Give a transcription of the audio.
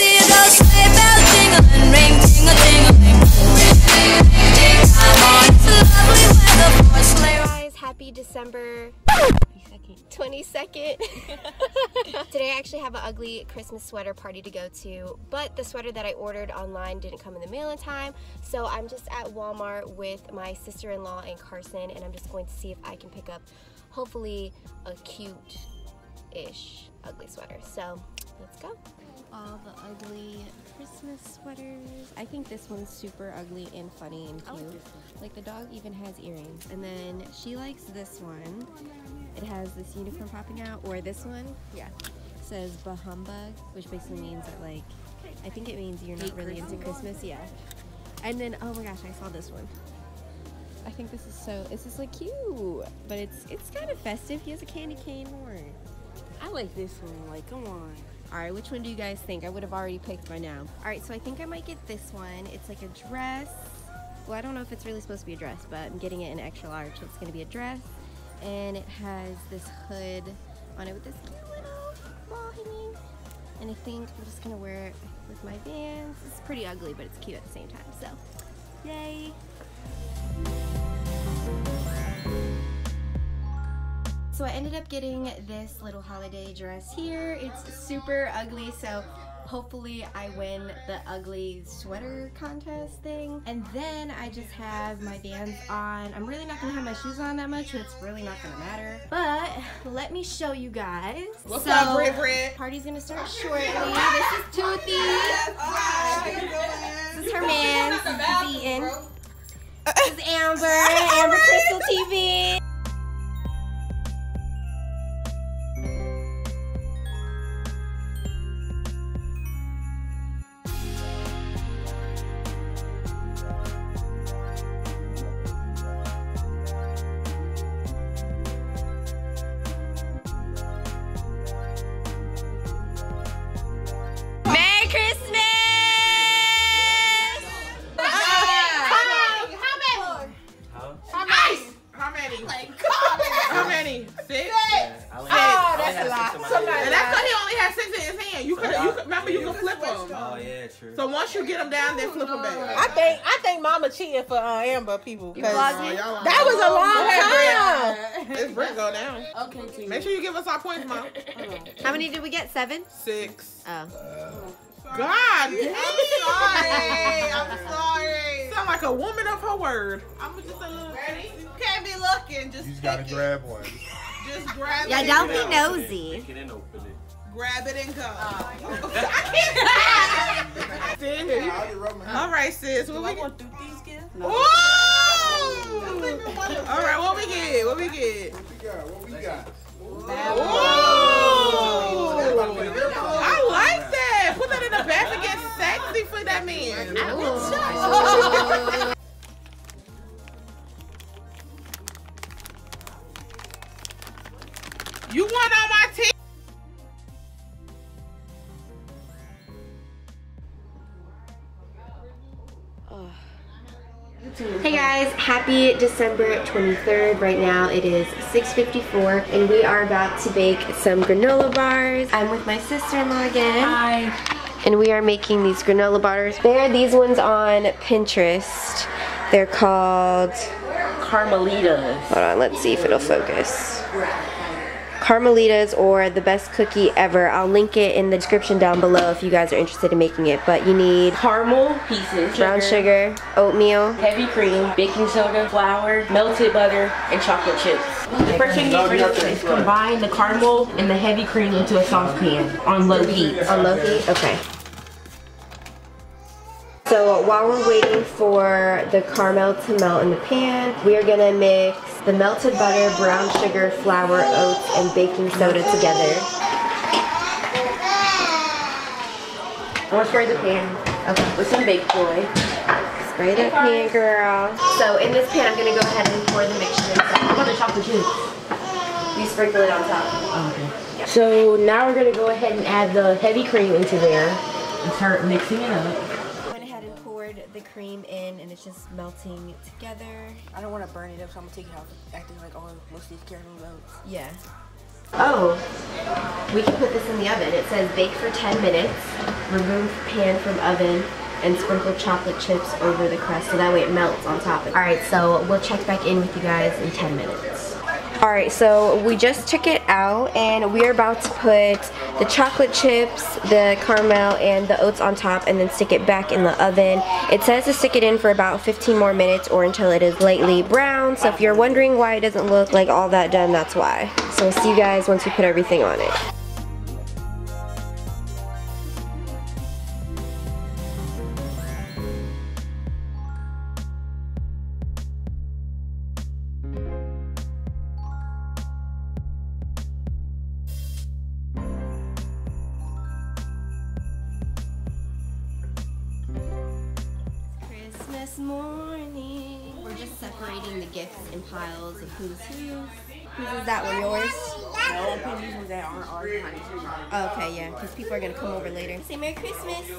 see those sleigh bells jingling, ring, ting-a-ting-a-ling. Come on, it's lovely weather for a sleigh ride. Guys, happy December 22nd. Today I actually have an ugly Christmas sweater party to go to, but the sweater that I ordered online didn't come in the mail in time, so I'm just at Walmart with my sister-in-law and Carson, and I'm just going to see if I can pick up hopefully a cute-ish ugly sweater. So let's go. All the ugly Christmas sweaters. I think this one's super ugly and funny and cute. Like the dog even has earrings. And then she likes this one. It has this unicorn popping out, or this one, yeah. It says Bahumbug, which basically means that, like, I think it means you're not really into Christmas, yeah. And then, oh my gosh, I saw this one. I think this is like cute, but it's kind of festive. He has a candy cane horn. I like this one, like, come on. All right, which one do you guys think? I would have already picked by now. All right, so I think I might get this one. It's like a dress. Well, I don't know if it's really supposed to be a dress, but I'm getting it in extra large, so it's gonna be a dress. And it has this hood on it with this cute little ball hanging. And I think I'm just gonna wear it with my Vans. It's pretty ugly, but it's cute at the same time, so yay. So I ended up getting this little holiday dress here. It's super ugly, so hopefully I win the ugly sweater contest thing. And then I just have my Vans on. I'm really not gonna have my shoes on that much, so it's really not gonna matter. But let me show you guys. What's up, Brit? Party's gonna start shortly. This is Toothy. This is her man. He's eating. This is Amber Crystal TV. How many? 6? Oh, that's a lot. And that's why he only has 6 in his hand. You could remember you can flip them. Oh yeah, true. So once you get them down, then flip them back. I think Mama cheating for Amber people. That was a long time. This Brit go down. Okay, T. Make sure you give us our points, Mom. How many did we get? 7? 6. Oh. God, I'm sorry. Sound like a woman of her word. I'm just a little. You can't be looking. Just you gotta grab one. Just grab it. Yeah, don't be nosy. Pick it and open it. Grab it and go. All right, sis. What we want to do these gifts? No. All right, what we get? What we get? What we got? I like that. Put that in the back and get sexy for that man. You want on my team? Hey guys, happy December 23rd. Right now it is 6:54 and we are about to bake some granola bars. I'm with my sister-in-law again. Hi. And we are making these granola bars. There are these ones on Pinterest. They're called Carmelitas. Hold on, let's see if it'll focus. Carmelitas, or the best cookie ever. I'll link it in the description down below if you guys are interested in making it. But you need Caramel pieces, brown sugar, oatmeal, heavy cream, baking soda, flour, melted butter, and chocolate chips. The first thing you need is combine the caramel and the heavy cream into a saucepan on low heat. On low heat? Okay. So while we're waiting for the caramel to melt in the pan, we are gonna mix the melted butter, brown sugar, flour, oats, and baking soda together. I'm gonna spray the pan with some baking soda. Spray that pan, girl. So in this pan, I'm gonna go ahead and pour the mixture inside. How about the chocolate chips? You sprinkle it on top. Okay. So now we're gonna go ahead and add the heavy cream into there and start mixing it up. The cream in and it's just melting together. I don't want to burn it up, so I'm gonna take it out, acting like all most of these caramel oats. Yeah. Oh, we can put this in the oven. It says bake for 10 minutes. remove pan from oven and sprinkle chocolate chips over the crust so that way it melts on top of it. Alright, so we'll check back in with you guys in 10 minutes. Alright, so we just took it out and we're about to put the chocolate chips, the caramel, and the oats on top and then stick it back in the oven. It says to stick it in for about 15 more minutes or until it is lightly brown. So if you're wondering why it doesn't look like all that done, that's why. So we'll see you guys once we put everything on it. Christmas morning. We're just separating the gifts in piles of who's whose. Whose is that one? Yours? No, I'm putting these ones that aren't ours. Okay, yeah, because people are going to come over later. Say Merry Christmas.